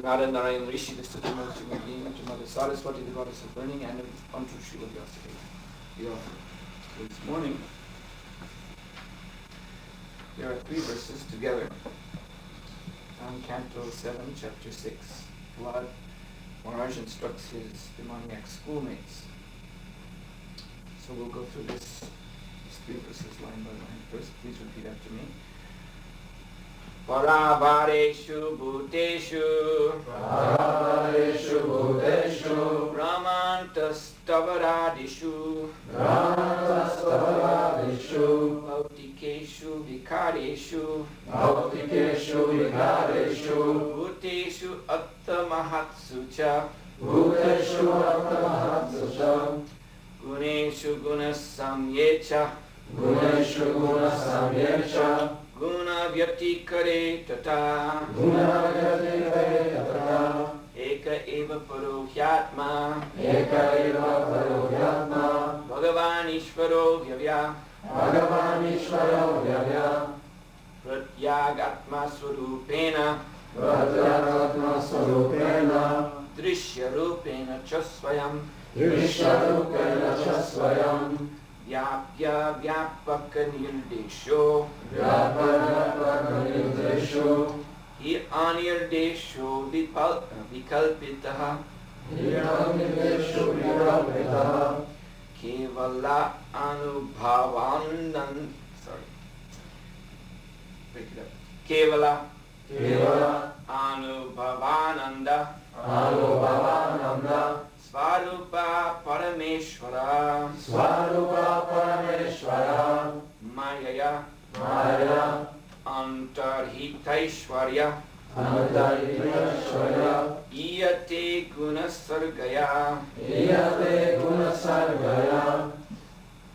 Nara Narayan Rishi, the Supreme Human Being, to Mother Saraswati, the Goddess of Learning, and unto Srila Vyasa. This morning, there are 3 verses together on Canto 7, Chapter 6. Vlad Maharaj instructs his demoniac schoolmates. So we'll go through these 3 verses line by line. First, please repeat after me. Paravareshu bhuteshu Brahmantastavadishu Bhautikeshu vikareshu Bhuteshu attamahatsu cha Guneshu gunasamyecha Guna vyatikare tata Eka eva parohyatma Bhagavan Ishvaro vyavya Pratyagatma swarupena Drishya rupena chasvayam Vyapya vyapaka nirdesho Hi anirdesho vikalpitaha Kevala anubhavanand Kevala anubhavananda Svarupa Parameshwara Mayaya Antarhitaishwarya Iyate Gunasargaya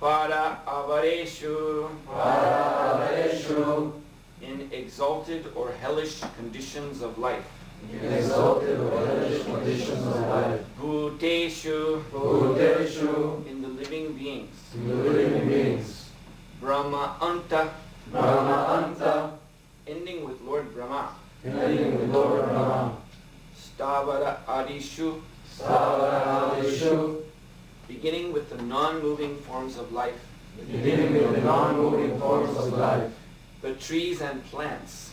Para Avareshu in exalted or hellish conditions of life. Bhuteshu in the living beings. Brahma Anta ending with Lord Brahma. Stavara Adishu beginning with the non-moving forms of life. The trees and plants.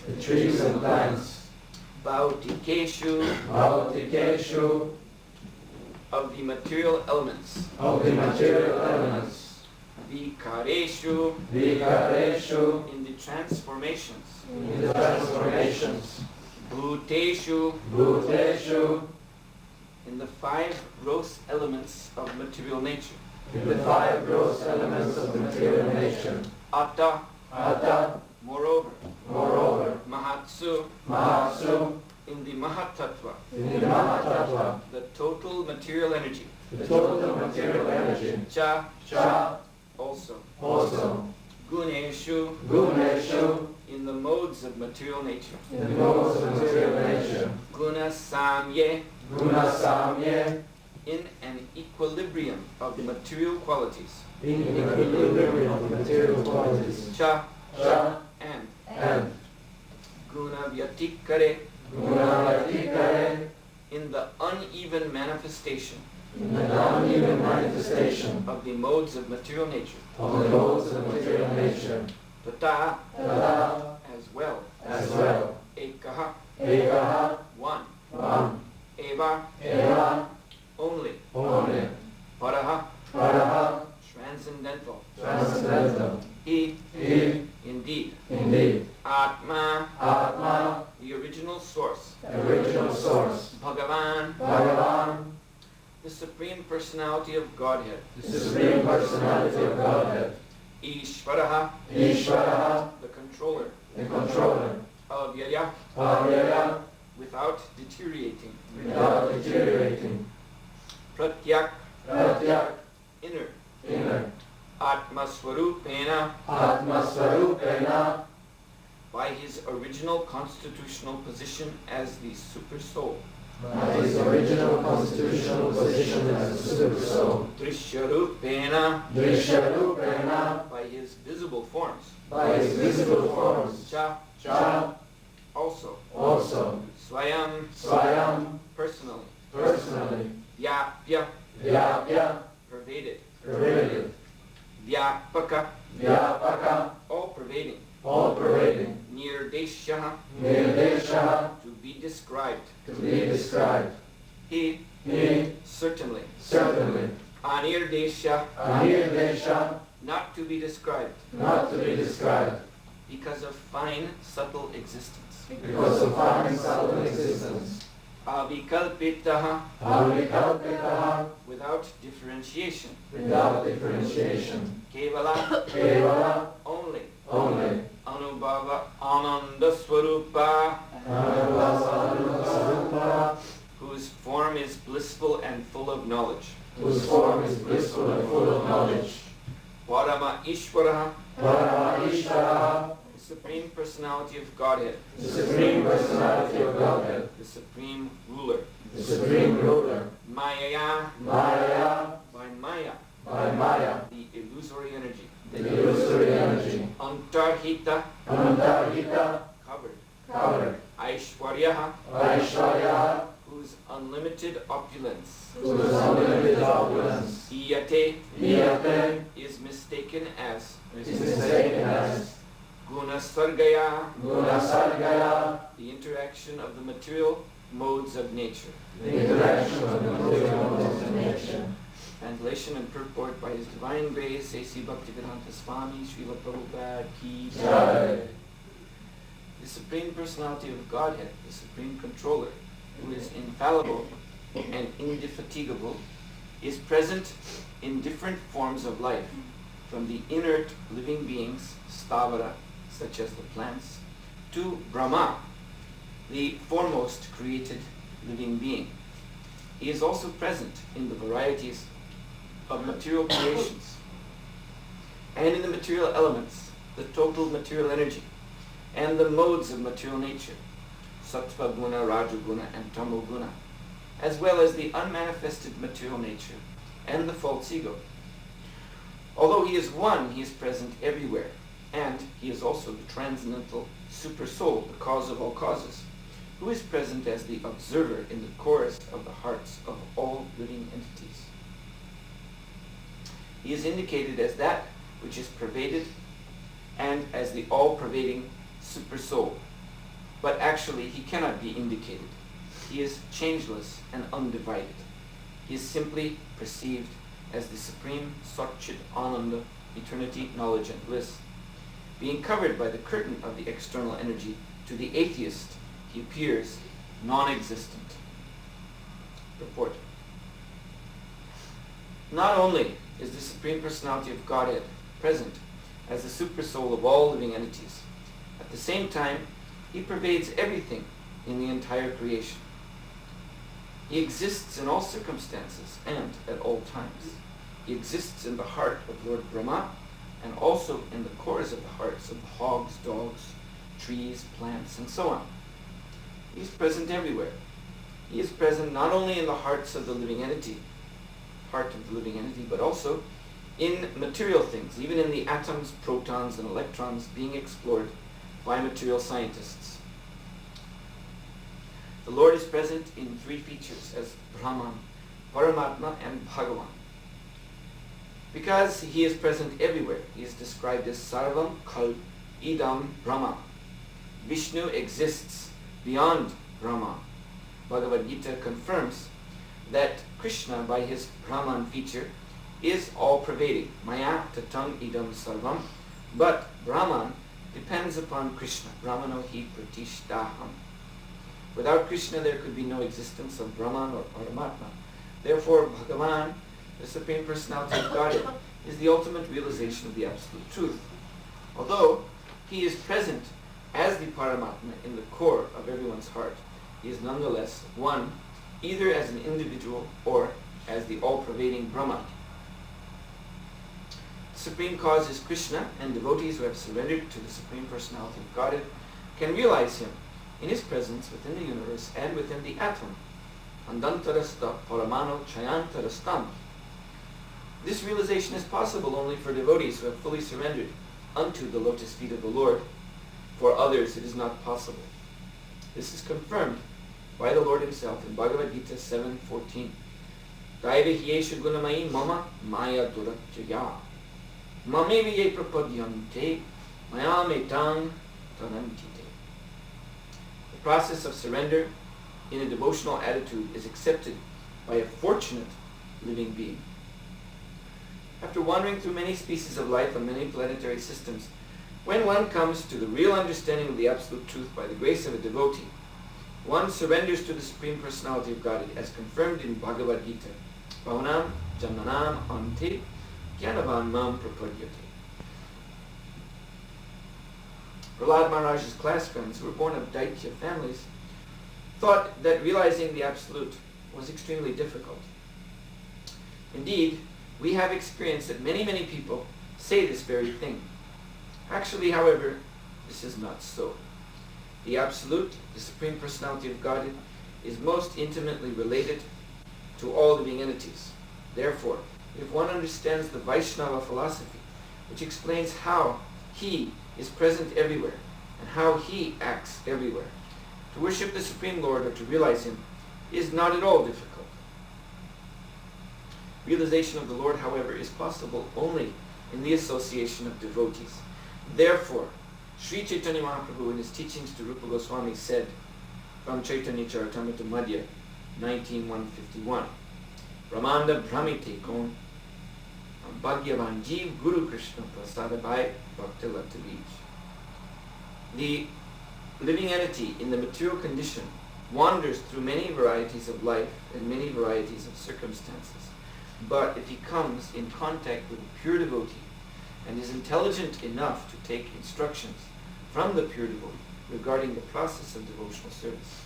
Bhautikeshu of the material elements. Vikareshu in the transformations. Bhuteshu in the 5 gross elements of material nature. Atta moreover. Mahatsu in the Mahatattva. The total material energy. Cha also. Guneshu in the modes of material nature. Gunasamye in an equilibrium of the material qualities. Cha and Guna vyatikare in the uneven manifestation of the modes of material nature. Tata as well. Ekaha one. Eva only. Paraha transcendental. He indeed. Atma the original source. Bhagavan the Supreme Personality of Godhead. Ishvaraha the controller. Avyaya without deteriorating. Pratyak inner. Atmaswarupena by his original constitutional position as the super soul. Drishyarupena by his visible forms. Cha also. Swayam, personally, Vyapya, pervaded, Vyapaka, all pervading, Nirdesha, to be described, He, certainly, Anirdesha, not to be described, because of fine, subtle existence. Avikalpitaha, without differentiation. Kevala, only. Anubhava Ananda Swarupa, whose form is blissful and full of knowledge. Parama Ishvaraha, the Supreme Personality of Godhead, the Supreme Ruler, Maya, by Maya, the illusory energy, Antarhita, covered, Aishwaryaha, whose unlimited opulence, Iyate, is mistaken as, Gunasargaya, the interaction of the material modes of nature. Translation and purport by His Divine Grace, A.C. Bhaktivedanta Swami, Srila Prabhupada Ki Jai. The Supreme Personality of Godhead, the Supreme Controller, who is infallible and indefatigable, is present in different forms of life, from the inert living beings, stavara, such as the plants, to Brahma, the foremost created living being. He is also present in the varieties of material creations and in the material elements, the total material energy, and the modes of material nature, sattva guna, rajaguna, and tamoguna, as well as the unmanifested material nature and the false ego. Although he is one, he is present everywhere, and he is also the transcendental super soul, the cause of all causes, who is present as the observer in the cores of the hearts of all living entities. He is indicated as that which is pervaded and as the all-pervading super soul, but actually he cannot be indicated. He is changeless and undivided. He is simply perceived as the supreme Satchit Ananda, eternity, knowledge, and bliss. Being covered by the curtain of the external energy, to the atheist he appears non-existent. Report. Not only is the Supreme Personality of Godhead present as the super soul of all living entities, at the same time he pervades everything in the entire creation. He exists in all circumstances and at all times. He exists in the heart of Lord Brahma and also in the cores of the hearts of the hogs, dogs, trees, plants, and so on. He is present everywhere. He is present not only in the hearts of the living entity, but also in material things, even in the atoms, protons, and electrons being explored by material scientists. The Lord is present in three features as Brahman, Paramatma, and Bhagavan. Because he is present everywhere, he is described as Sarvam Kal Idam Brahma. Vishnu exists beyond Brahma. Bhagavad Gita confirms that Krishna, by his Brahman feature, is all-pervading. Maya tatam idam sarvam. But Brahman depends upon Krishna. Brahmano hi pratishtaham. Without Krishna, there could be no existence of Brahman or Paramatma. Therefore, Bhagavan, the Supreme Personality of Godhead, is the ultimate realization of the Absolute Truth. Although he is present as the Paramatma in the core of everyone's heart, he is nonetheless one, either as an individual or as the all-pervading Brahman. The Supreme Cause is Krishna, and devotees who have surrendered to the Supreme Personality of Godhead can realize him in his presence within the universe and within the atom. Andantarasta paramano chayantarastam. This realization is possible only for devotees who have fully surrendered unto the lotus feet of the Lord. For others it is not possible. This is confirmed by the Lord himself in Bhagavad Gita 7:14. Daivahyeshu gunamai mama maya duratjaya mameviye prapadyante mayam etang tanantite. The process of surrender in a devotional attitude is accepted by a fortunate living being. After wandering through many species of life on many planetary systems, when one comes to the real understanding of the Absolute Truth by the grace of a devotee, one surrenders to the Supreme Personality of Godhead as confirmed in Bhagavad Gita. Bhavanam Janmanam Ante Gyanavan Mam Prapadyate. Prahlad Maharaj's class friends, who were born of Daitya families, thought that realizing the Absolute was extremely difficult. Indeed, we have experienced that many people say this very thing. Actually, however, this is not so. The Absolute, the Supreme Personality of Godhead, is most intimately related to all living entities. Therefore, if one understands the Vaishnava philosophy, which explains how he is present everywhere and how he acts everywhere, to worship the Supreme Lord or to realize him is not at all difficult. Realization of the Lord, however, is possible only in the association of devotees. Therefore, Sri Chaitanya Mahaprabhu in his teachings to Rupa Goswami said from Chaitanya Charitamrita Madhya 19:151, Brahmanda Brahmite Kon Bhagyavan Jeev Guru Krishna Prasadabai Bhakti Latavij. The living entity in the material condition wanders through many varieties of life and many varieties of circumstances. But if he comes in contact with a pure devotee and is intelligent enough to take instructions from the pure devotee regarding the process of devotional service,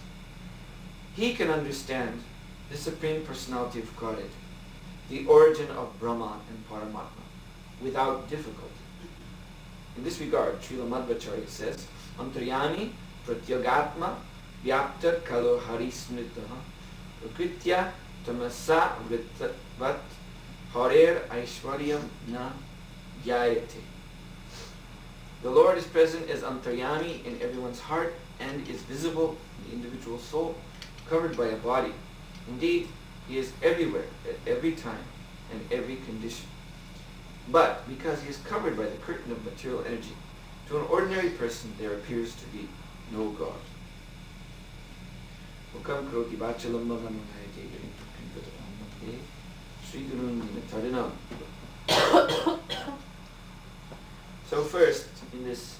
he can understand the Supreme Personality of Godhead, the origin of Brahman and Paramatma, without difficulty. In this regard, Srila Madhvacharya says, Antaryami pratyagatma vyapta kalo harismritaha prakritya tamasa vrittavat harer aishwaryam na gyayate. The Lord is present as Antaryami in everyone's heart and is visible in the individual soul, covered by a body. Indeed, he is everywhere, at every time, and every condition. But because he is covered by the curtain of material energy, to an ordinary person there appears to be no God. So first, in this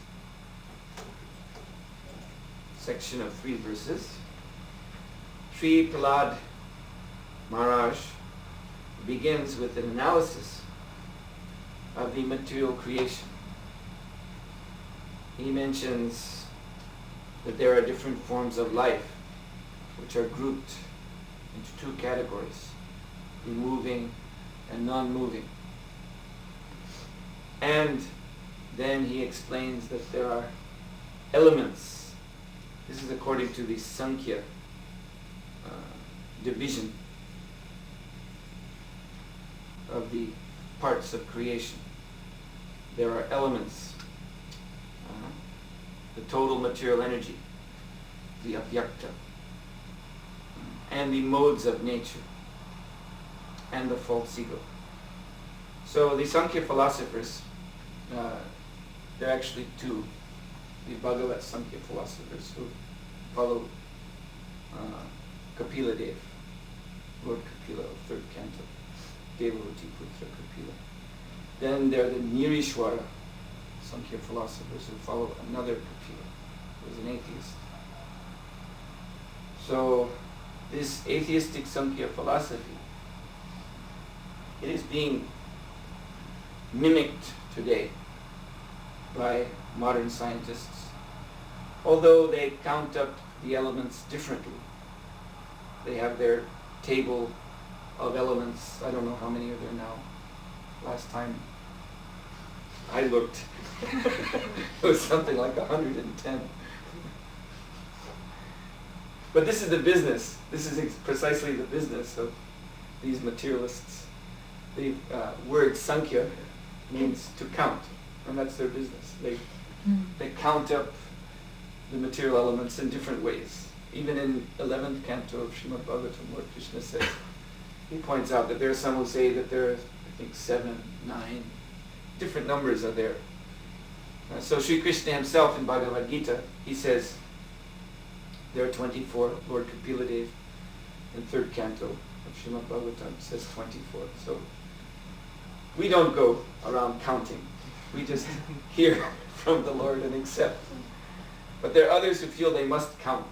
section of 3 verses, Sri Prahlad Maharaj begins with an analysis of the material creation. He mentions that there are different forms of life which are grouped into 2 categories, the moving and non-moving. And then he explains that there are elements. This is according to the Sankhya division of the parts of creation. There are elements, the total material energy, the avyakta, and the modes of nature, and the false ego. So the Sankhya philosophers, there are actually 2, the Bhagavat Sankhya philosophers who follow Kapila Dev, Lord Kapila, 3rd canto, Devahuti Putra Kapila. Then there are the Nirishwara Sankhya philosophers who follow another Kapila, who is an atheist. So this atheistic Sankhya philosophy, it is being mimicked today by modern scientists, although they count up the elements differently. They have their table of elements. I don't know how many are there now. Last time I looked, it was something like 110. But this is the business. This is precisely the business of these materialists. The word Sankhya means to count, and that's their business. They count up the material elements in different ways. Even in 11th canto of Srimad Bhagavatam, Lord Krishna says, he points out that there are some who say that there are, I think, 7, 9, different numbers are there. So Sri Krishna himself in Bhagavad Gita, he says there are 24. Lord Kapiladev in 3rd canto of Srimad Bhagavatam says 24. So we don't go around counting. We just hear from the Lord and accept. But there are others who feel they must count.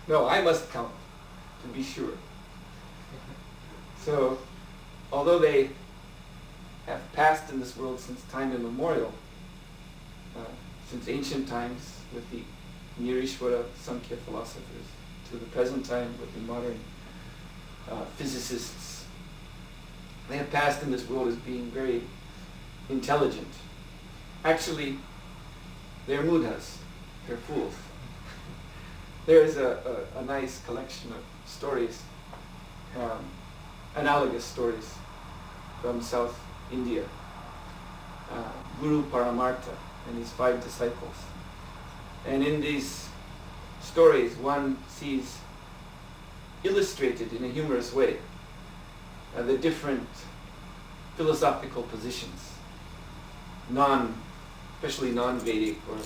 No, I must count to be sure. So, although they have passed in this world since time immemorial, since ancient times with the Nirishwara Sankhya philosophers, to the present time with the modern physicists, they have passed in this world as being very intelligent. Actually, they're mudhas, they're fools. There is a nice collection of stories, analogous stories from South India. Guru Paramartha and his 5 disciples. And in these stories, one sees illustrated in a humorous way the different philosophical positions, especially non-Vedic or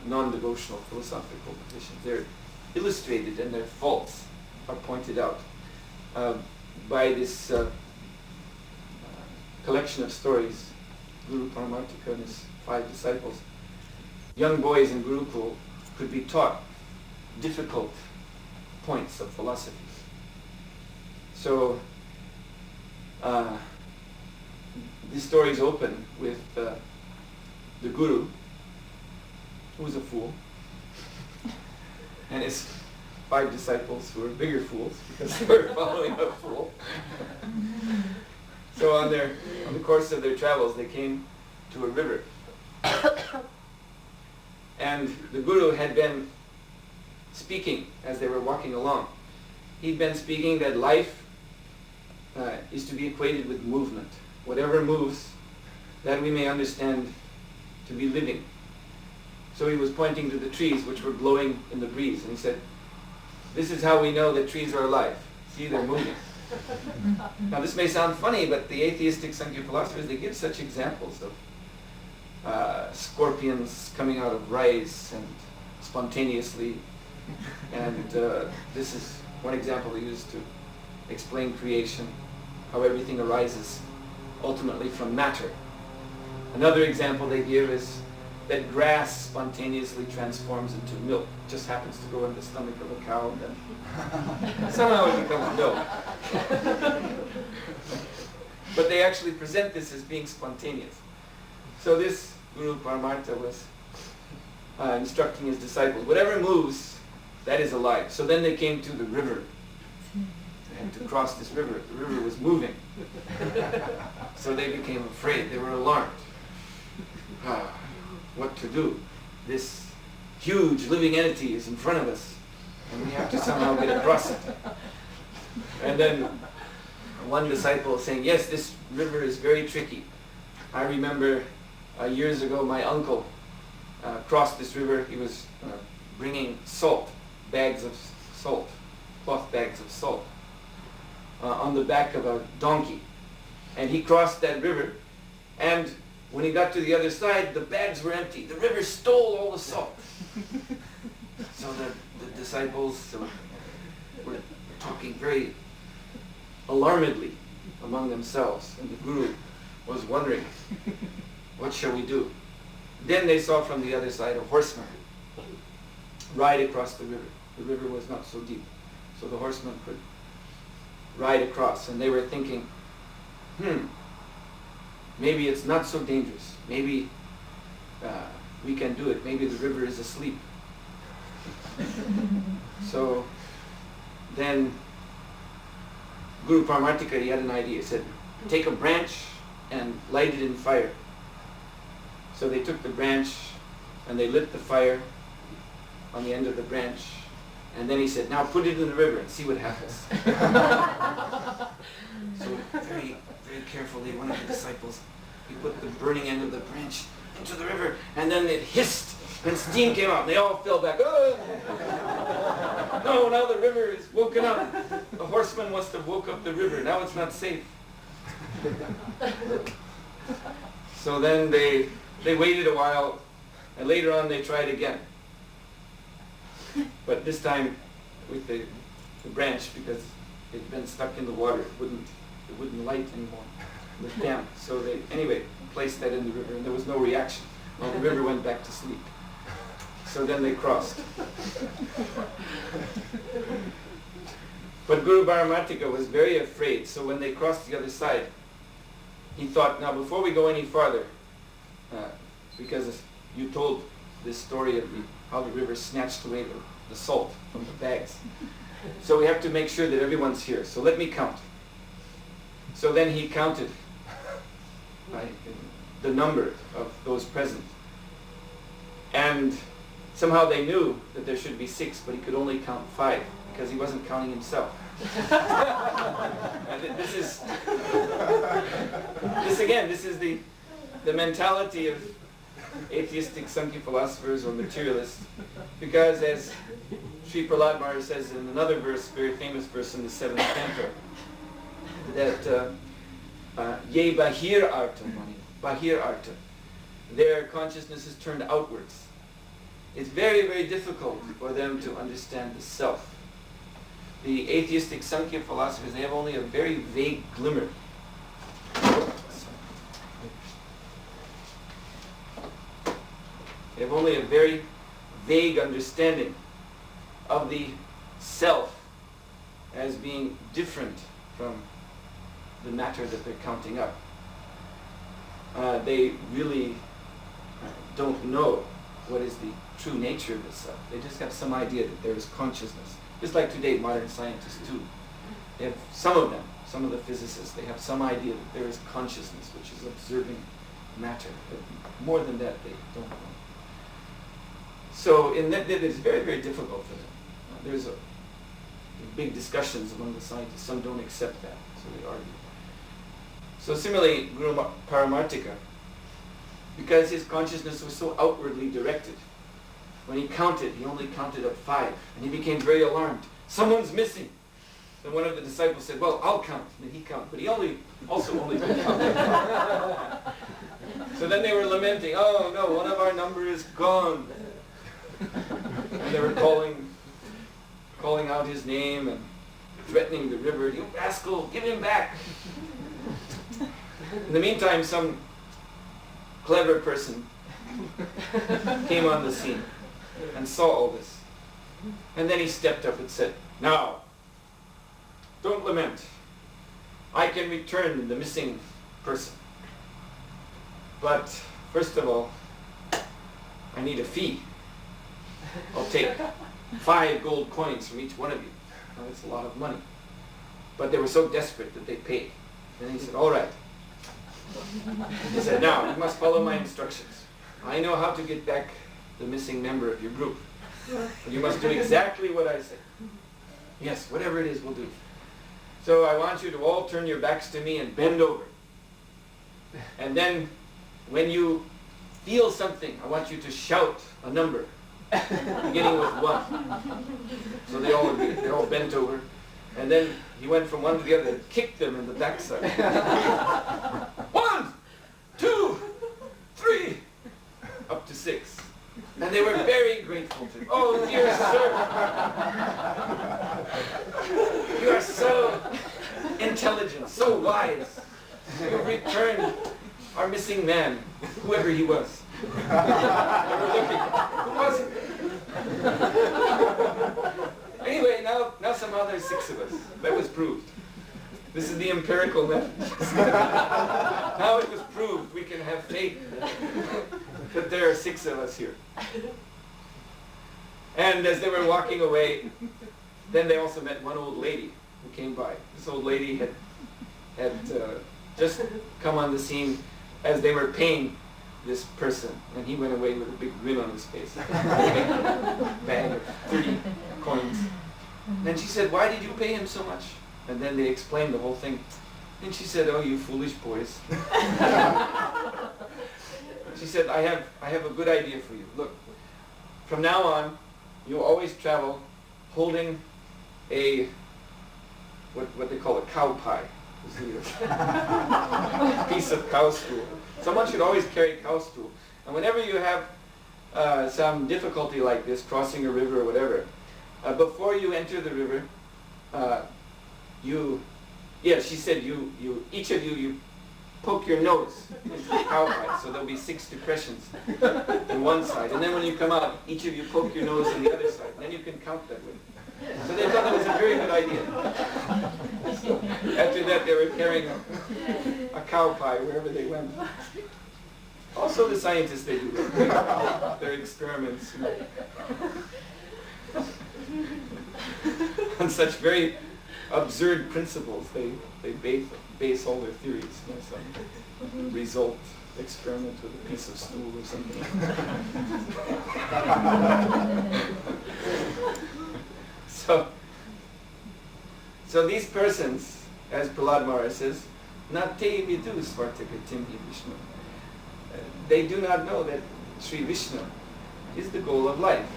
non-devotional philosophical positions. They're illustrated and their faults are pointed out by this collection of stories, Guru Paramartika and his 5 disciples. Young boys in Gurukul could be taught difficult points of philosophy. So these stories open with the Guru, who was a fool, and his 5 disciples who were bigger fools because they were following a fool. So on the course of their travels, they came to a river. And the Guru had been speaking as they were walking along. He'd been speaking that life is to be equated with movement. Whatever moves, that we may understand to be living. So he was pointing to the trees which were blowing in the breeze, and he said, "This is how we know that trees are alive. See, they're moving." Now this may sound funny, but the atheistic Sankhya philosophers, they give such examples of scorpions coming out of rice and spontaneously, and this is one example they use to explain creation, how everything arises ultimately from matter. Another example they give is that grass spontaneously transforms into milk. It just happens to go in the stomach of a cow, and then somehow it becomes milk. But they actually present this as being spontaneous. So this Guru Paramartha was instructing his disciples, whatever moves, that is alive. So then they came to the river. They had to cross this river. The river was moving. So they became afraid. They were alarmed. What to do? This huge living entity is in front of us, and we have to somehow get across it. And then one disciple saying, "Yes, this river is very tricky. I remember years ago my uncle crossed this river. He was bringing salt, bags of salt, cloth bags of salt, on the back of a donkey. And he crossed that river, and when he got to the other side, the bags were empty. The river stole all the salt." So the disciples were talking very alarmedly among themselves, and the Guru was wondering, what shall we do? Then they saw from the other side a horseman ride across the river. The river was not so deep, so the horseman could ride across, and they were thinking, maybe it's not so dangerous. Maybe we can do it. Maybe the river is asleep. So then Guru Paramartika, he had an idea. He said, "Take a branch and light it in fire." So they took the branch and they lit the fire on the end of the branch. And then he said, "Now put it in the river and see what happens." So very, very carefully, one of the disciples, he put the burning end of the branch into the river, and then it hissed And steam came out, and they all fell back. Oh! No, now the river is woken up. The horseman must have woke up the river. Now it's not safe. So then they waited a while, and later on they tried again. But this time with the branch, because it had been stuck in the water, it wouldn't light anymore. It was damp. So they, anyway, placed that in the river, and there was no reaction. Well, the river went back to sleep. So then they crossed. But Guru Baramartika was very afraid, so when they crossed the other side, he thought, now before we go any farther, because you told this story of how the river snatched away the salt from the bags. So we have to make sure that everyone's here. So let me count. So then he counted the number of those present. And somehow they knew that there should be 6, but he could only count 5 because he wasn't counting himself. And this is the mentality of atheistic Sankhya philosophers or materialists, because as Sri Prahlad Maharaj says in another verse, very famous verse in the 7th canto, that ye bahir arta mani, bahir arta, their consciousness is turned outwards. It's very, very difficult for them to understand the self. The atheistic Sankhya philosophers, they have only a very vague glimmer. They have only a very vague understanding of the self as being different from the matter that they're counting up. They really don't know what is the true nature of the self. They just have some idea that there is consciousness. Just like today, modern scientists too. They have some of them, some of the physicists, they have some idea that there is consciousness, which is observing matter. But more than that, they don't know. So in that, it's very, very difficult for them. There's big discussions among the scientists. Some don't accept that, so they argue. So similarly, Guru Paramartika, because his consciousness was so outwardly directed, when he counted, he only counted up 5, and he became very alarmed. Someone's missing. Then one of the disciples said, well, I'll count. And then he counted, but he also only could count up 5. So then they were lamenting, oh no, one of our number is gone. And they were calling out his name and threatening the river, you rascal, give him back. In the meantime, some clever person came on the scene and saw all this. And then he stepped up and said, now, don't lament. I can return the missing person. But first of all, I need a fee. I'll take 5 gold coins from each one of you. Now, that's a lot of money. But they were so desperate that they paid. And he said, all right. He said, now, you must follow my instructions. I know how to get back the missing member of your group. You must do exactly what I say. Yes, whatever it is, we'll do. So I want you to all turn your backs to me and bend over. And then, when you feel something, I want you to shout a number, beginning with 1. So they all bent over. And then he went from one to the other and kicked them in the backside. 1, 2, 3, up to 6. And they were very grateful to him. Oh, dear sir, you are so intelligent, so wise. You returned our missing man, whoever he was. They were looking. Who was it? Anyway, now somehow there's 6 of us. That was proved. This is the empirical method. Now it was proved. We can have faith that there are 6 of us here. And as they were walking away, then they also met one old lady who came by. This old lady had just come on the scene as they were paying this person, and he went away with a big grin on his face. A bag of 30 coins. And then she said, why did you pay him so much? And then they explained the whole thing. And she said, oh, you foolish boys. She said, I have a good idea for you. Look, from now on, you always travel holding a, what they call a cow pie. Piece of cow stool. Someone should always carry a cow stool. And whenever you have some difficulty like this, crossing a river or whatever, before you enter the river, she said each of you poke your nose into the cow pie, so there'll be 6 depressions on one side. And then when you come out, each of you poke your nose on the other side. And then you can count that way. So they thought that was a very good idea. So after that, they were carrying a cow pie wherever they went. Also, the scientists, they do their experiments on such very absurd principles. They base all their theories on some result experiment with a piece of stool or something. So these persons, as Prahlad Maharaj says, "Na te vidu svartakatim hi Vishnu." They do not know that Sri Vishnu is the goal of life.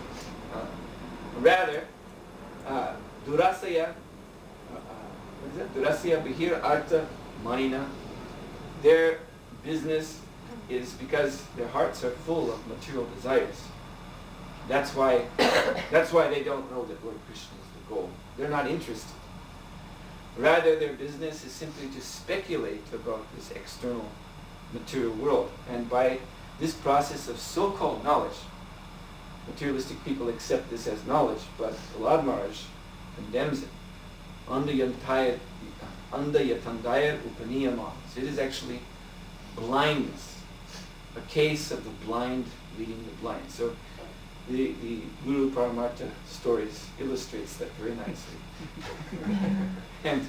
Rather, durasaya bihir artha manina. Their business is because their hearts are full of material desires. That's why they don't know that Lord Krishna is the goal. They're not interested. Rather, their business is simply to speculate about this external material world. And by this process of so-called knowledge, materialistic people accept this as knowledge, but Prahlad Maharaj condemns it. Andayatandayar upaniyama. So it is actually blindness, a case of the blind leading the blind. So the Guru Paramartha stories illustrates that very nicely. And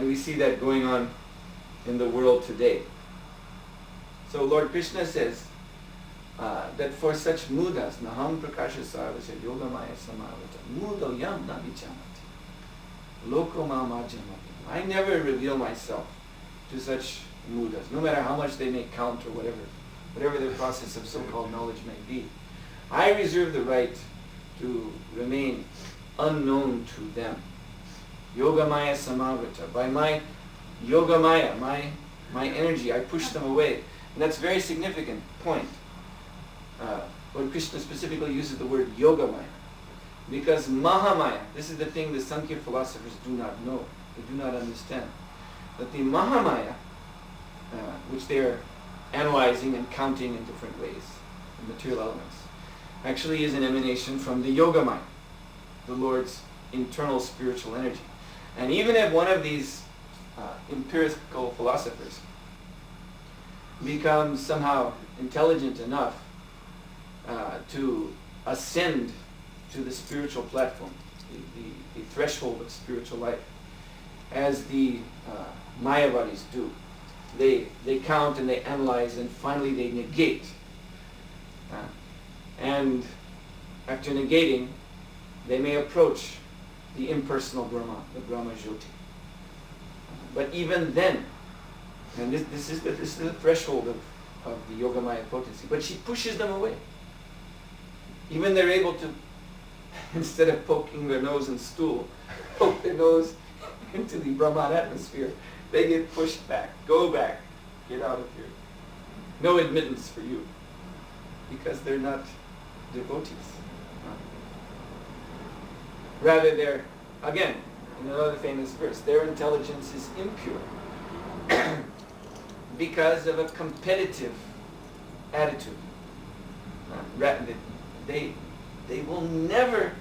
we see that going on in the world today. So Lord Krishna says that for such mudas, naham prakasha sarvasya yogamaya samavata, mudo yam na vichamati, loko mamajamati. I never reveal myself to such mudas, no matter how much they may count or whatever their process of so-called knowledge may be. I reserve the right to remain unknown to them. Yogamaya samavata. By my yogamaya, my energy, I push them away. And that's a very significant point. Lord Krishna specifically uses the word yogamaya. Because mahamaya, this is the thing the Sankhya philosophers do not know. They do not understand. That the mahamaya, which they are analyzing and counting in different ways, the material elements, actually is an emanation from the yogamaya, the Lord's internal spiritual energy. And even if one of these empirical philosophers becomes somehow intelligent enough to ascend to the spiritual platform, the threshold of spiritual life, as the Mayavadis do. They count and they analyze and finally they negate. And after negating, they may approach the impersonal Brahma, the Brahma Jyoti. But even then, and this is the threshold of the Yogamaya potency, but she pushes them away. Even they're able to, instead of poking their nose in stool, poke their nose into the Brahman atmosphere. They get pushed back. Go back. Get out of here. No admittance for you. Because they're not devotees. Rather, they're, again, in another famous verse, their intelligence is impure because of a competitive attitude. They will never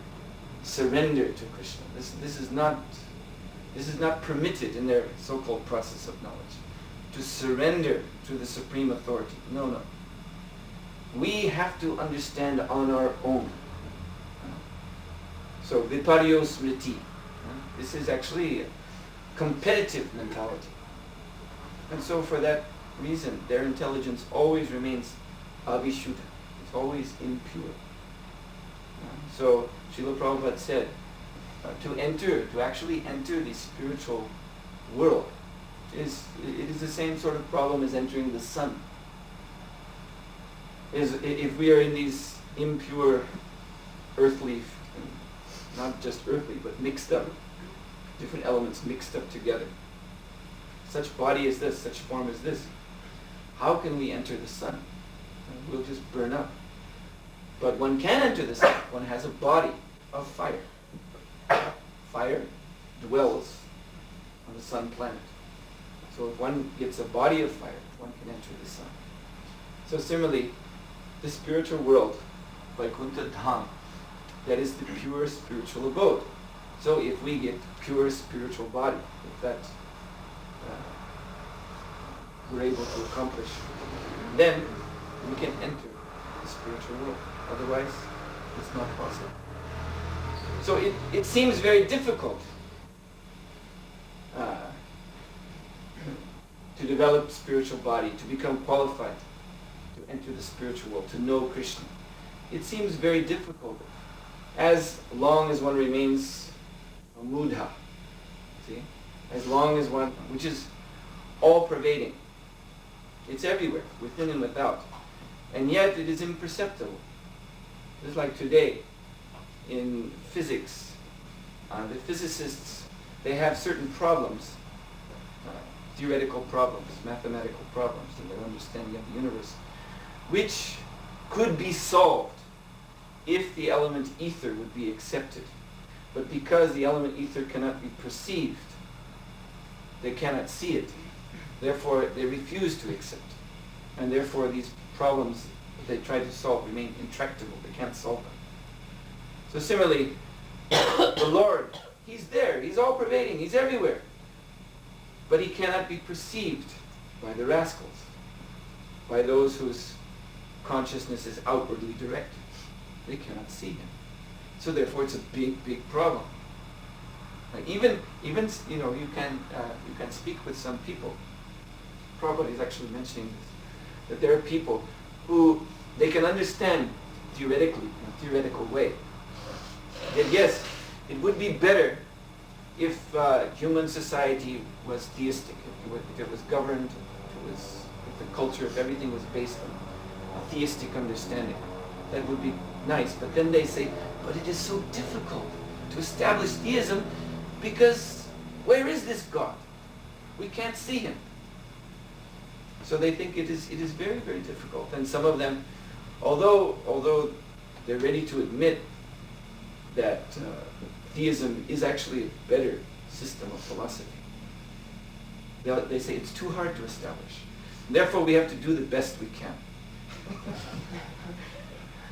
surrender to Krishna. This is not permitted in their so-called process of knowledge, to surrender to the supreme authority. No. We have to understand on our own. So viparyo smriti. This is actually a competitive mentality. And so for that reason, their intelligence always remains abhishuddha. It's always impure. So Srila Prabhupada said, to actually enter the spiritual world, it is the same sort of problem as entering the sun. If we are in these impure earthly, not just earthly, but mixed up, different elements mixed up together. Such body is this, such form is this. How can we enter the sun? We'll just burn up. But one can enter the sun. One has a body of fire. Fire dwells on the sun planet. So if one gets a body of fire, one can enter the sun. So similarly, the spiritual world, Vaikuntha Dham, that is the pure spiritual abode. So if we get pure spiritual body, if that we're able to accomplish, then we can enter the spiritual world. Otherwise, it's not possible. So it seems very difficult to develop spiritual body, to become qualified to enter the spiritual world, to know Krishna. It seems very difficult as long as one remains a mudha, see? As long as one, which is all-pervading. It's everywhere, within and without. And yet it is imperceptible. Just like today, in physics, the physicists, they have certain problems, theoretical problems, mathematical problems in their understanding of the universe, which could be solved if the element ether would be accepted. But because the element ether cannot be perceived, they cannot see it. Therefore, they refuse to accept it. And therefore, these problems that they try to solve remain intractable. They can't solve them. So similarly, the Lord, He's there. He's all-pervading. He's everywhere. But He cannot be perceived by the rascals, by those whose consciousness is outwardly directed. They cannot see Him. So therefore, it's a big, big problem. Like even you can speak with some people. Prabhupada is actually mentioning this, that there are people who they can understand theoretically, in a theoretical way, that yes, it would be better if human society was theistic, if it was governed, if the culture, if everything was based on a theistic understanding. That would be nice. But then they say, but it is so difficult to establish theism because where is this God? We can't see Him. So they think it is very, very difficult. And some of them, although they're ready to admit that theism is actually a better system of philosophy, they say it's too hard to establish. Therefore, we have to do the best we can.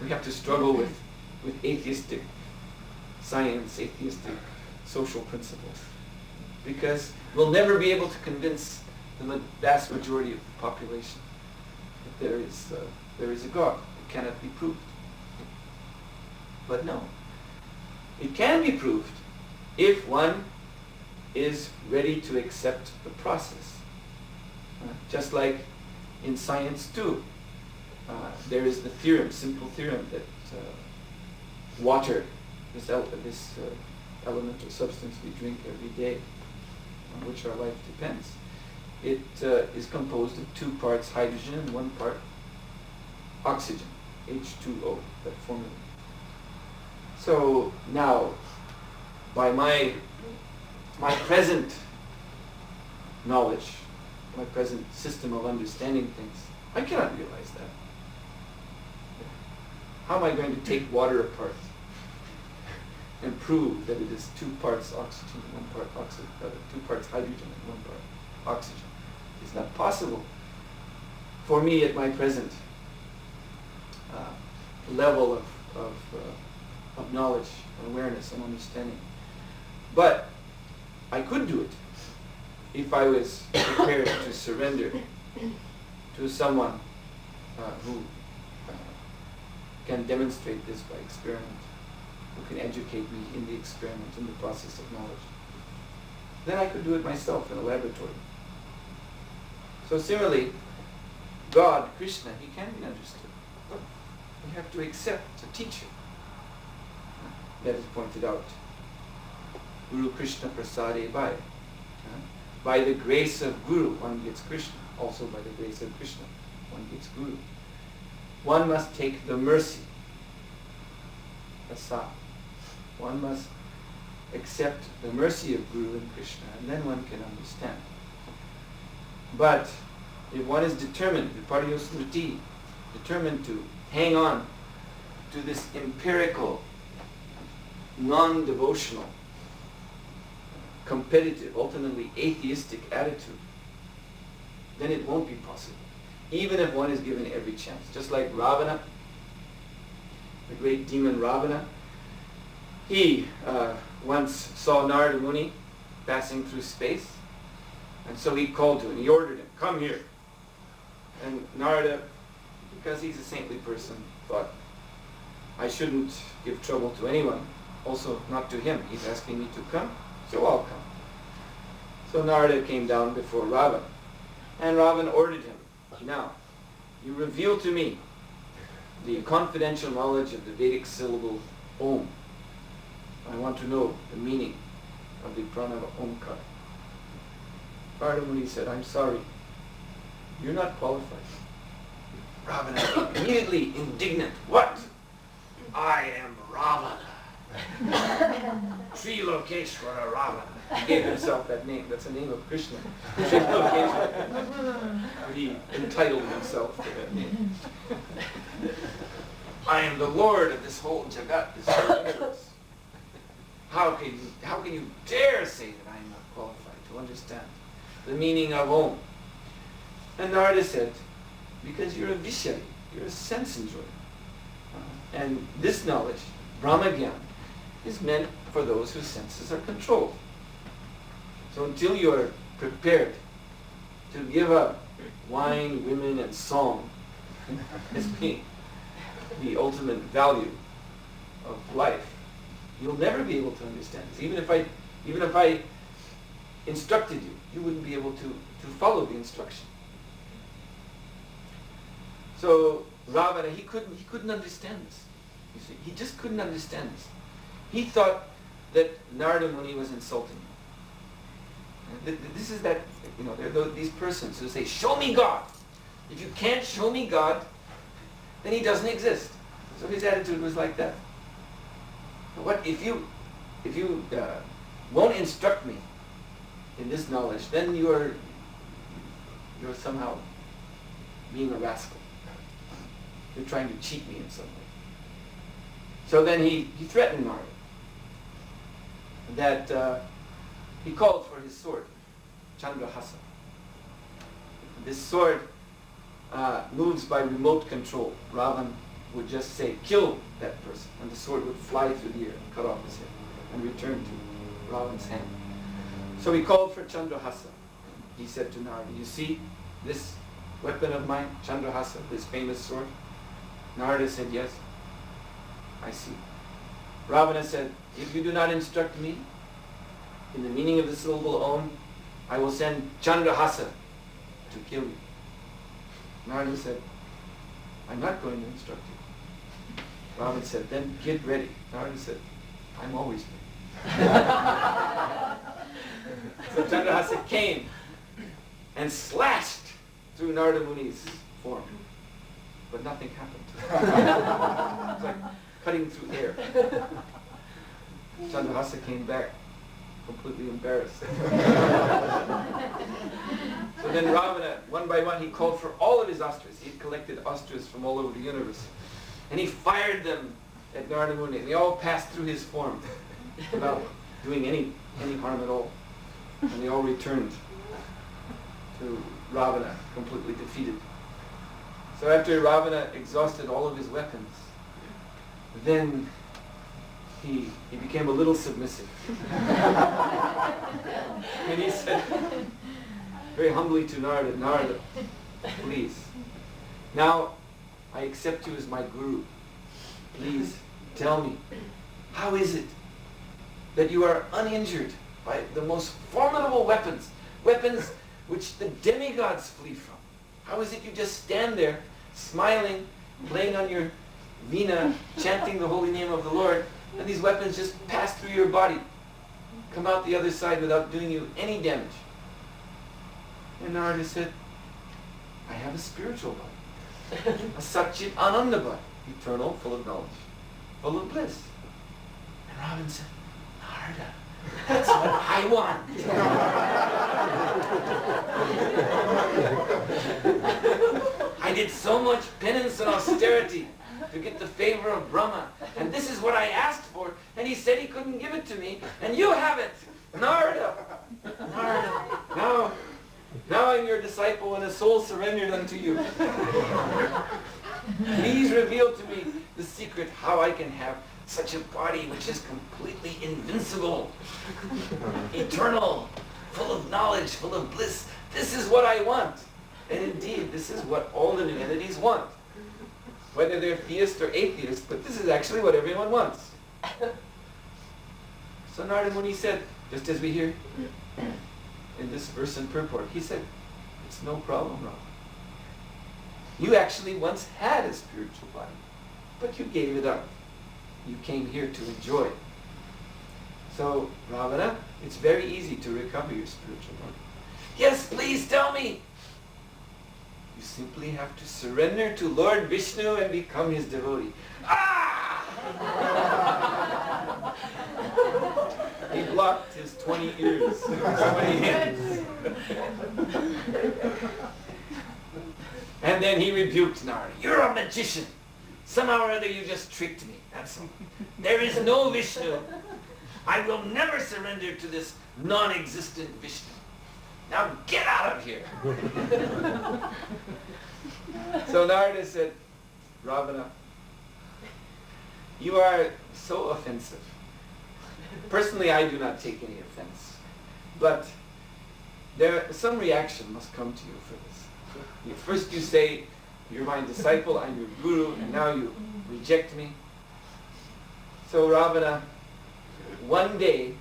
We have to struggle with atheistic science, atheistic social principles, because we'll never be able to convince the vast majority of the population that there is a God. It cannot be proved. But no, it can be proved if one is ready to accept the process. Just like in science too, there is the theorem, simple theorem, that water, this element or substance we drink every day, on which our life depends, it is composed of 2 parts hydrogen and 1 part oxygen, H2O, that formula. So now, by my present knowledge, my present system of understanding things, I cannot realize that. How am I going to take water apart and prove that it is 2 parts oxygen and 1 part oxygen, 2 parts hydrogen and 1 part oxygen? It's not possible for me at my present level of knowledge and awareness and understanding. But I could do it if I was prepared to surrender to someone who can demonstrate this by experiment, who can educate me in the experiment, in the process of knowledge. Then I could do it myself in a laboratory. So similarly, God, Krishna, He can be understood. But we have to accept a teacher. That is pointed out. Guru Krishna Prasade Bhai. By the grace of Guru, one gets Krishna. Also by the grace of Krishna, one gets Guru. One must take the mercy rasa. One must accept the mercy of Guru and Krishna, and then one can understand. But if one is determined, viparyosmriti, determined to hang on to this empirical, non-devotional, competitive, ultimately atheistic attitude, then it won't be possible. Even if one is given every chance. Just like Ravana, the great demon Ravana, he once saw Narada Muni passing through space, and so he called to him, he ordered him, come here. And Narada, because he's a saintly person, thought, I shouldn't give trouble to anyone, also not to him. He's asking me to come, so I'll come. So Narada came down before Ravana, and Ravana ordered him, now, you reveal to me the confidential knowledge of the Vedic syllable Om. I want to know the meaning of the pranava Omkar. Narada Muni said, I'm sorry, you're not qualified. Ravana immediately indignant, what? I am Ravana. Trilokeshwara Ravana. He gave himself that name. That's the name of Krishna. Trilokeshwara. He entitled himself to that name. I am the Lord of this whole Jagat, this whole universe. How can you dare say that I am not qualified to understand the meaning of Om? And Narada said, because you're a Vishari, you're a sense enjoyer. And this knowledge, Brahmagyan, is meant for those whose senses are controlled. So until you are prepared to give up wine, women, and song as being the ultimate value of life, you'll never be able to understand this. Even if I instructed you, you wouldn't be able to follow the instruction. So Ravana, he couldn't understand this. You see, he just couldn't understand this. He thought that Narada Muni was insulting him. This is that, there are these persons who say, show me God. If you can't show me God, then he doesn't exist. So his attitude was like that. What if you won't instruct me in this knowledge, then you're somehow being a rascal. You're trying to cheat me in some way. So then he threatened Narada that he called for his sword, Chandrahasa. This sword moves by remote control. Ravan would just say, kill that person, and the sword would fly through the air and cut off his head and return to Ravan's hand. So he called for Chandrahasa. He said to Narada, you see this weapon of mine, Chandrahasa, this famous sword? Narada said, yes, I see. Ravana said, if you do not instruct me in the meaning of the syllable Om, I will send Chandrahasa to kill you. Narada said, I'm not going to instruct you. Ravana said, then get ready. Narada said, I'm always ready. So Chandrahasa came and slashed through Narada Muni's form. But nothing happened. It's like cutting through air. Chandrahasa came back completely embarrassed. So then Ravana, one by one, he called for all of his astras. He had collected astras from all over the universe. And he fired them at Narada Muni. And they all passed through his form without doing any harm at all. And they all returned to Ravana, completely defeated. So after Ravana exhausted all of his weapons, then he became a little submissive. And he said very humbly to Narada, Narada, please, now I accept you as my guru. Please tell me, how is it that you are uninjured by the most formidable weapons which the demigods flee from? How is it you just stand there, smiling, playing on your veena, chanting the holy name of the Lord, and these weapons just pass through your body, come out the other side without doing you any damage? And Narada said, I have a spiritual body, a Satchit Ananda body, eternal, full of knowledge, full of bliss. Ravan said, Narada, that's what I want. I did so much penance and austerity to get the favor of Brahma, and this is what I asked for, and he said he couldn't give it to me, and you have it, Narada. Narada, now I'm your disciple and a soul surrendered unto you. Please reveal to me the secret how I can have such a body which is completely invincible, eternal, full of knowledge, full of bliss. This is what I want. And indeed, this is what all the divinities want. Whether they're theist or atheist, but this is actually what everyone wants. So Narada Muni said, just as we hear in this verse and purport, he said, it's no problem, Ravana. You actually once had a spiritual body, but you gave it up. You came here to enjoy it. So, Ravana, it's very easy to recover your spiritual body. Yes, please tell me. You simply have to surrender to Lord Vishnu and become his devotee. Ah! He blocked his 20 ears. So many hands. And then he rebuked Narada. You're a magician. Somehow or other you just tricked me. That's all. There is no Vishnu. I will never surrender to this non-existent Vishnu. Now get out of here. So Narada said, Ravana, you are so offensive. Personally, I do not take any offense. But some reaction must come to you for this. First you say, you're my disciple, I'm your guru, and now you reject me. So Ravana, one day,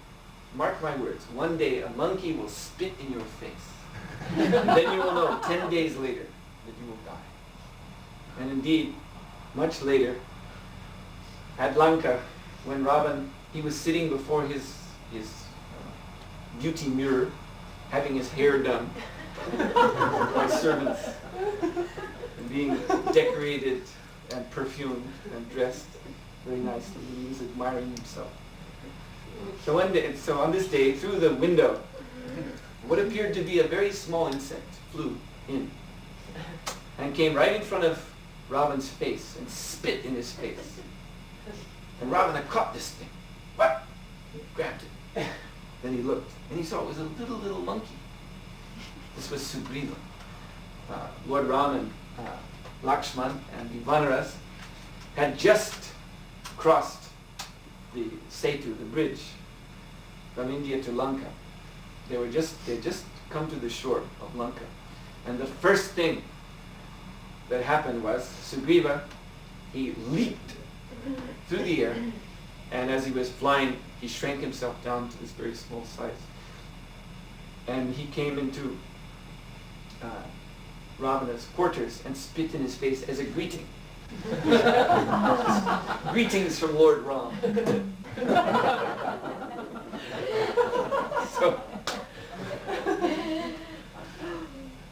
mark my words, one day a monkey will spit in your face. Then you will know 10 days later that you will die. And indeed, much later, at Lanka, when Ravan, he was sitting before his beauty mirror, having his hair done by servants, and being decorated and perfumed and dressed very nicely. He was admiring himself. So one day, so on this day, through the window, what appeared to be a very small insect flew in and came right in front of Ravan's face and spit in his face. And Ravana caught this thing. What? He grabbed it. Then he looked, and he saw it was a little monkey. This was Sugriva. Lord Ram and Lakshman and the Vanaras had just crossed the Setu, the bridge, from India to Lanka. They had just come to the shore of Lanka. And the first thing that happened was Sugriva, he leaped through the air, and as he was flying, he shrank himself down to this very small size. And he came into Ravana's quarters and spit in his face as a greeting. Greetings from Lord Ram.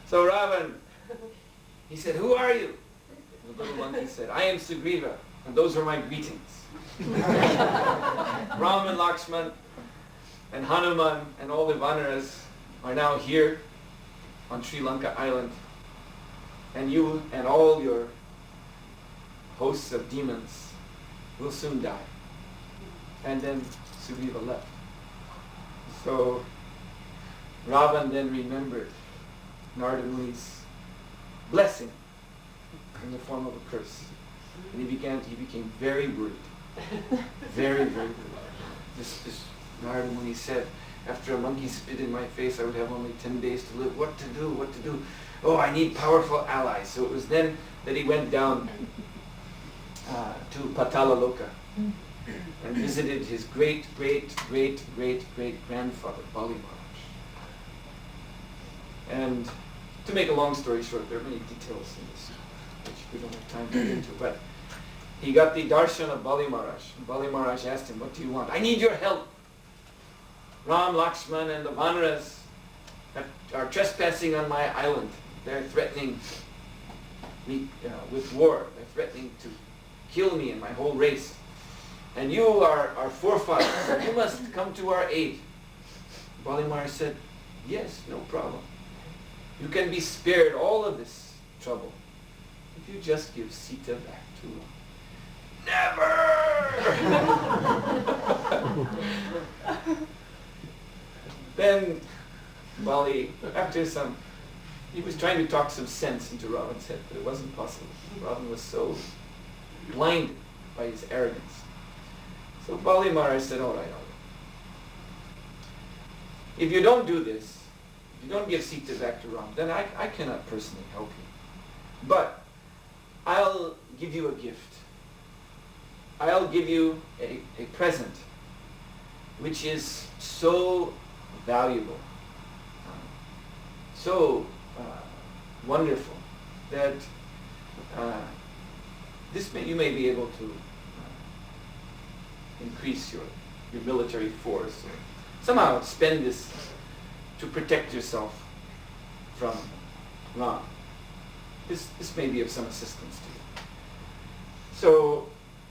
So Ravan, he said, who are you? And the little monkey said, I am Sugriva, and those are my greetings. Ram and Lakshman and Hanuman and all the Vanaras are now here on Sri Lanka Island, and you and all your hosts of demons will soon die. And then Sugriva left. So Ravan then remembered Narada Muni's blessing in the form of a curse. And he became very worried. Very, very worried. This Narada Muni said, after a monkey spit in my face, I would have only 10 days to live. What to do? What to do? Oh, I need powerful allies. So it was then that he went down to Patala Loka and visited his great-great-great-great-great-grandfather, Bali Maharaj. And to make a long story short, there are many details in this, which we don't have time to get into, but he got the darshan of Bali Maharaj. And Bali Maharaj asked him, what do you want? I need your help. Ram, Lakshman, and the Vanaras are trespassing on my island. They're threatening me with war. They're threatening to kill me and my whole race. and you are our forefathers, so you must come to our aid. Bali Maharaj said, yes, no problem. You can be spared all of this trouble if you just give Sita back to Ram. Never! Then Bali, he was trying to talk some sense into Ravan's head, but it wasn't possible. Ravan was so blinded by his arrogance. So Bali Maharaj said, all right. If you don't do this, if you don't give Sita back to Ram, then I cannot personally help you. But I'll give you a gift. I'll give you a present which is so valuable, so wonderful, that you may be able to increase your military force, or somehow spend this to protect yourself from Ram. This may be of some assistance to you. So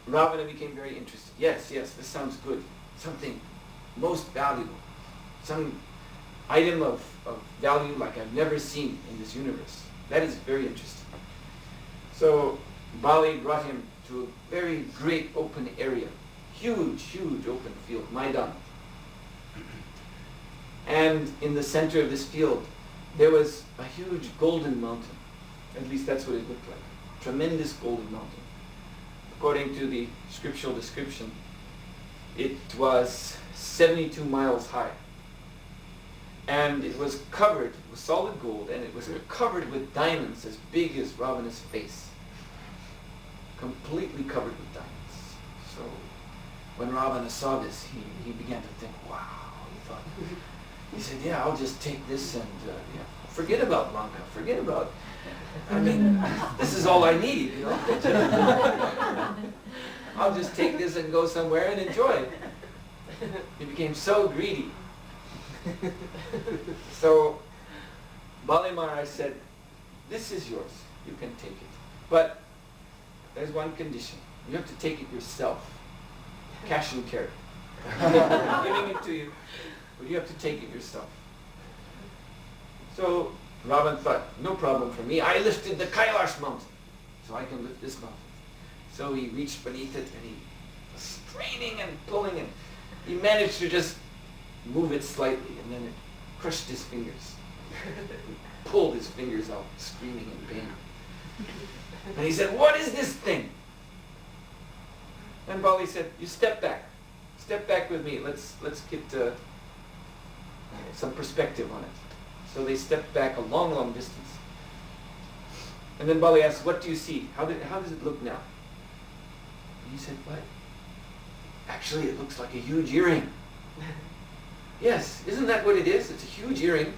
Ravana became very interested. Yes, this sounds good. Something most valuable. Some item of value like I've never seen in this universe. That is very interesting. So Bali brought him to a very great open area. Huge open field, Maidan. And in the center of this field, there was a huge golden mountain. At least that's what it looked like. Tremendous golden mountain. According to the scriptural description, it was 72 miles high. And it was covered with solid gold, and it was covered with diamonds as big as Ravana's face. Completely covered with diamonds. So when Ravana saw this, he began to think, wow, he said, yeah, I'll just take this and forget about Lanka, this is all I need, I'll just take this and go somewhere and enjoy. He became so greedy. So Bali Maharaj said, this is yours, you can take it. But there's one condition. You have to take it yourself. Cash and carry. I'm giving it to you, but you have to take it yourself. So Ravan thought, no problem for me. I lifted the Kailash mountain, so I can lift this mountain. So he reached beneath it, and he was straining and pulling, and he managed to just move it slightly, and then it crushed his fingers. He pulled his fingers out, screaming in pain. And he said, what is this thing? And Bali said, you step back. Step back with me. Let's get some perspective on it. So they stepped back a long distance. And then Bali asked, what do you see? How does it look now? And he said, what? Actually, it looks like a huge earring. Yes, isn't that what it is? It's a huge earring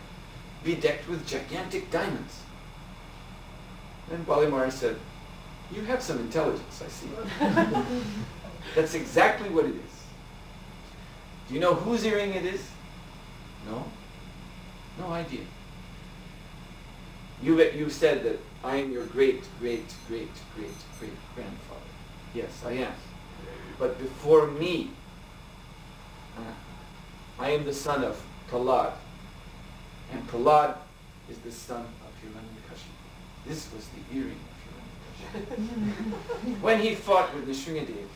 bedecked with gigantic diamonds. And Bali Maharaj said, you have some intelligence, I see. That's exactly what it is. Do you know whose earring it is? No? No idea. You said that I am your great grandfather. Yes, I am. But before me, I am the son of Prahlad. And Prahlad is the son of Hiranyakashipu. This was the earring of Hiranyakashipu. When he fought with Nrsingadev,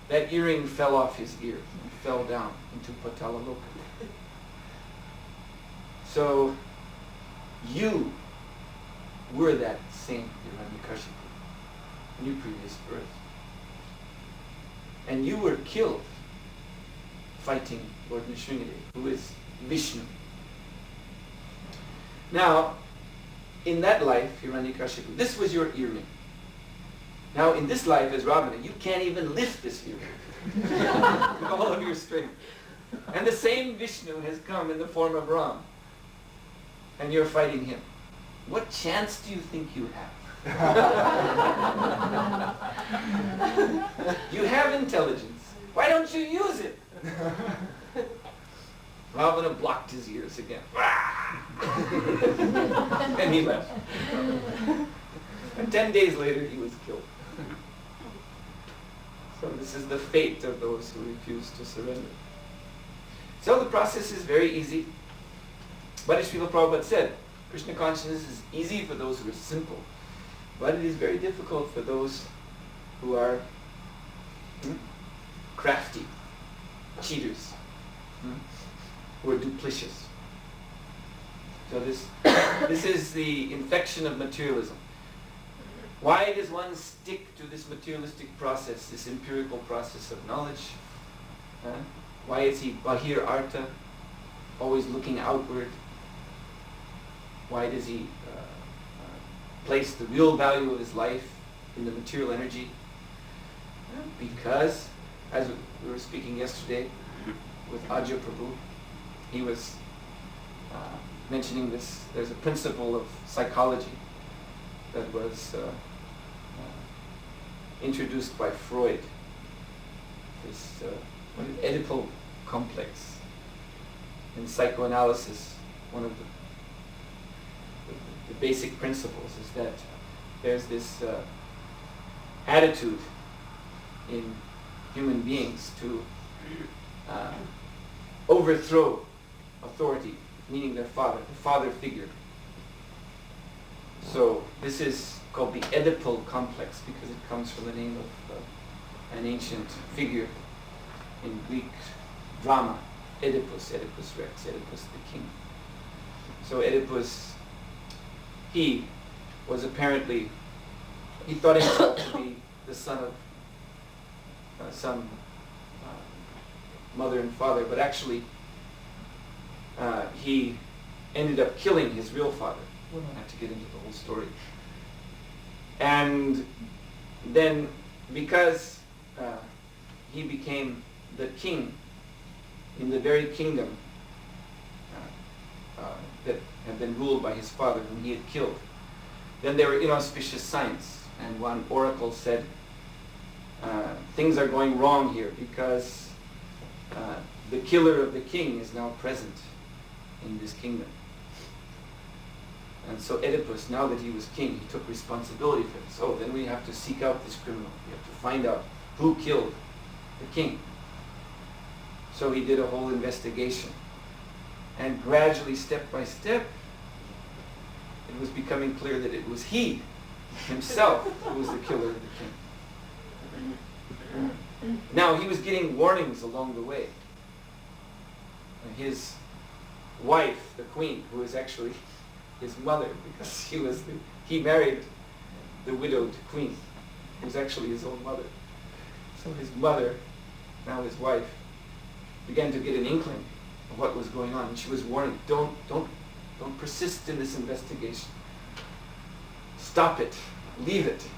that earring fell off his ear and fell down into Patalaloka. So you were that same Hiranyakashipu in your previous birth. And you were killed fighting Lord Nrsingadev, who is Vishnu. Now, in that life, Hiranyakashipu, this was your earring. Now, in this life as Ravana, you can't even lift this earring with all of your strength. And the same Vishnu has come in the form of Ram. And you're fighting him. What chance do you think you have? You have intelligence. Why don't you use it? Ravana blocked his ears again. And he left. And 10 days later, he was killed. So this is the fate of those who refuse to surrender. So the process is very easy. But as Srila Prabhupada said, Krishna consciousness is easy for those who are simple, but it is very difficult for those who are crafty, cheaters, who are duplicitous. So this is the infection of materialism. Why does one stick to this materialistic process, this empirical process of knowledge? Why is he bahir artha, always looking outward? Why does he place the real value of his life in the material energy? Because, as we were speaking yesterday with Ajay Prabhu, he was mentioning this. There's a principle of psychology that was introduced by Freud. This Oedipal complex in psychoanalysis. One of the basic principles is that there's this attitude in human beings to overthrow authority, meaning their father, the father figure. So this is called the Oedipal complex because it comes from the name of an ancient figure in Greek drama, Oedipus, Oedipus Rex, Oedipus the king. So Oedipus, he was apparently, he thought himself to be the son of some mother and father, but actually he ended up killing his real father. We don't have to get into the whole story. And then because he became the king in the very kingdom that had been ruled by his father, whom he had killed, then there were inauspicious signs, and one oracle said, things are going wrong here because the killer of the king is now present in this kingdom. And so Oedipus, now that he was king, he took responsibility for this. Oh, then we have to seek out this criminal. We have to find out who killed the king. So he did a whole investigation. And gradually, step by step, it was becoming clear that it was he himself who was the killer of the king. Now, he was getting warnings along the way. His wife, the queen, who was actually his mother, because he married the widowed queen, who was actually his own mother. So his mother, now his wife, began to get an inkling of what was going on, and she was warning, don't persist in this investigation. Stop it, leave it.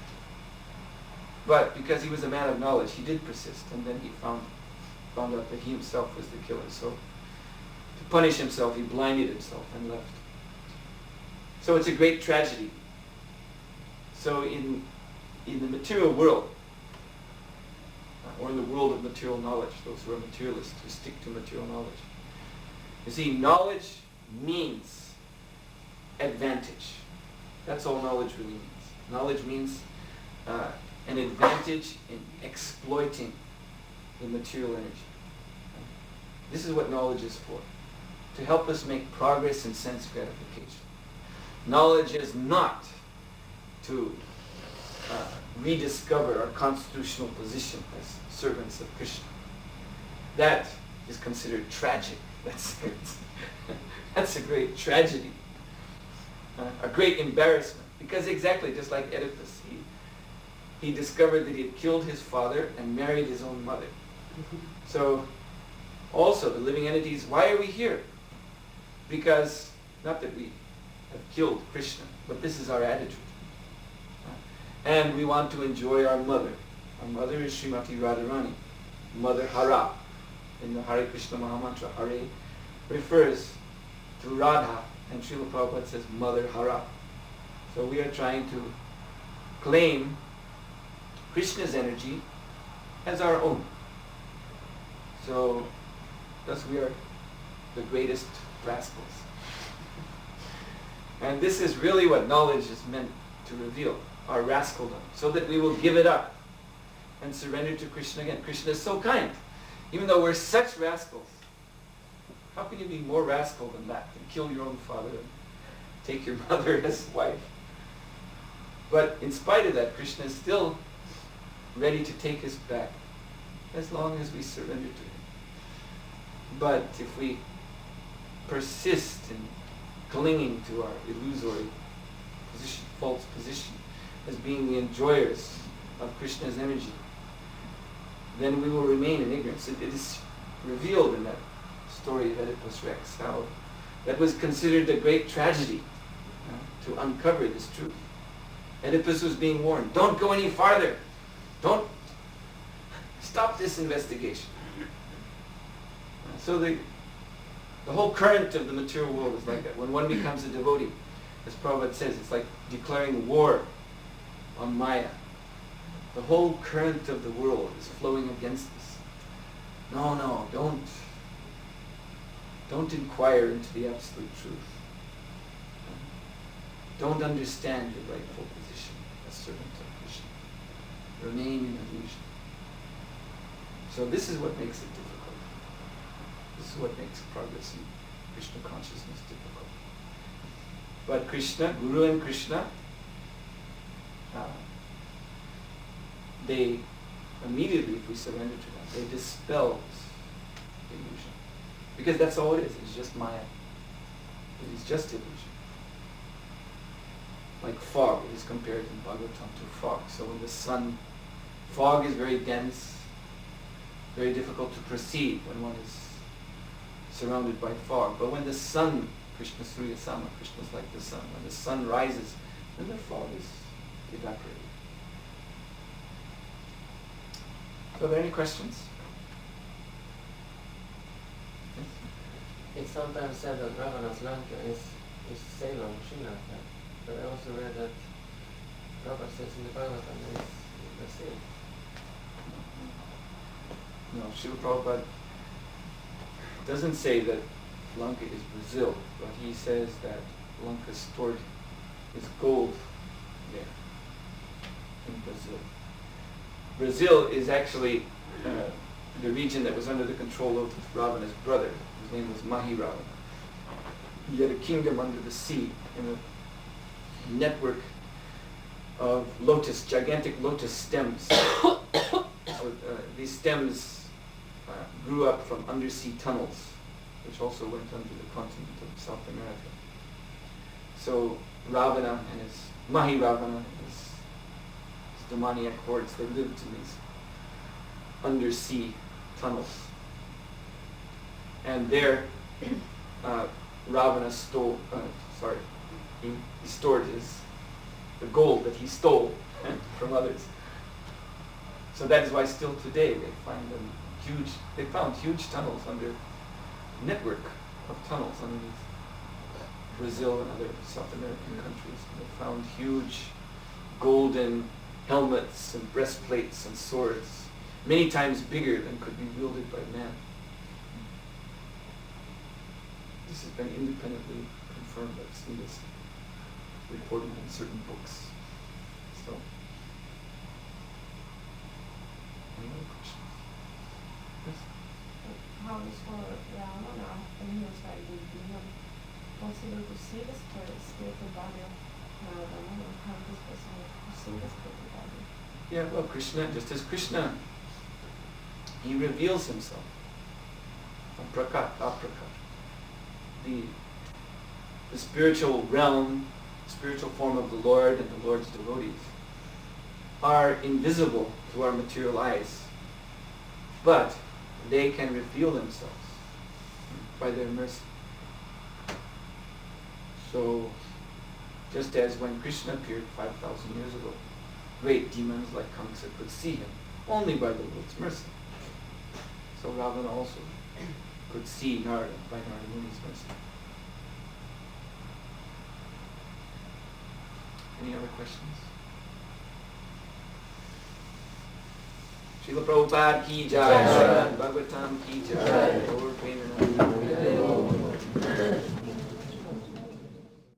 But because he was a man of knowledge, he did persist, and then he found out that he himself was the killer. So to punish himself, he blinded himself and left. So it's a great tragedy. So in the material world, or in the world of material knowledge, those who are materialists, who stick to material knowledge, you see, knowledge means advantage. That's all knowledge really means. Knowledge means an advantage in exploiting the material energy. This is what knowledge is for, to help us make progress in sense gratification. Knowledge is not to rediscover our constitutional position as servants of Krishna. That is considered tragic. That's a great tragedy, a great embarrassment. Because exactly just like Oedipus, he discovered that he had killed his father and married his own mother. So also the living entities, why are we here? Because, not that we have killed Krishna, but this is our attitude. And we want to enjoy our mother. Our mother is Srimati Radharani, Mother Hara. In the Hare Krishna Mahamantra, Hare refers to Radha, and Srila Prabhupada says Mother Hara. So we are trying to claim Krishna's energy as our own. So thus we are the greatest rascals. And this is really what knowledge is meant to reveal, our rascaldom, so that we will give it up and surrender to Krishna again. Krishna is so kind. Even though we're such rascals, how can you be more rascal than that? And kill your own father and take your mother as wife. But in spite of that, Krishna is still ready to take us back as long as we surrender to him. But if we persist in clinging to our illusory position, false position, as being the enjoyers of Krishna's energy, then we will remain in ignorance. It is revealed in that story of Oedipus Rex, how that was considered a great tragedy, to uncover this truth. Oedipus was being warned, don't go any farther. Don't stop this investigation. So the whole current of the material world is like that. When one becomes a devotee, as Prabhupada says, it's like declaring war on Maya. The whole current of the world is flowing against us. No, don't inquire into the absolute truth. Don't understand your rightful position as servant of Krishna. Remain in illusion. So this is what makes it difficult. This is what makes progress in Krishna consciousness difficult. But Krishna, Guru and Krishna, they immediately, if we surrender to them, they dispel illusion. Because that's all it is. It's just Maya. It is just illusion. Like fog, it is compared in Bhagavatam to fog. So when the sun, fog is very dense, very difficult to perceive when one is surrounded by fog. But when the sun, Krishna Surya Sama, Krishna is like the sun, when the sun rises, then the fog is evaporated. So are there any questions? Yes? It's sometimes said that Ravana's Lanka is Ceylon, Sri Lanka. But I also read that Prabhupada says in the Bhagavatam is Brazil. No, Srila Prabhupada doesn't say that Lanka is Brazil, but he says that Lanka stored his gold there in Brazil. Brazil is actually the region that was under the control of Ravana's brother. His name was Mahi-Ravana. He had a kingdom under the sea in a network of lotus, gigantic lotus stems. So, these stems grew up from undersea tunnels, which also went under the continent of South America. So Ravana and his Mahi-Ravana and his demoniac hordes, they lived in these undersea tunnels. And there, Ravana he stored the gold that he stole from others. So that is why still today they found huge tunnels network of tunnels underneath Brazil and other South American countries. They found huge golden helmets and breastplates and swords, many times bigger than could be wielded by man. This has been independently confirmed. I've seen this reported in certain books. So, any other questions? Yes? How is for Ravana, when he was like the demon, possible to see the spiritual body of Ravana, or how is possible to see the spiritual body? Yeah, well, Krishna, just as Krishna, he reveals himself. Prakat, aprakat. The spiritual realm, spiritual form of the Lord and the Lord's devotees are invisible to our material eyes, but they can reveal themselves by their mercy. So, just as when Krishna appeared 5,000 years ago, great demons like Kamsa could see him only by the Lord's mercy. So Ravana also could see Narada by Narada Muni's mercy. Any other questions? Srila Prabhupada ki jai, Bhagavatam ki jai, Gaur Premanand.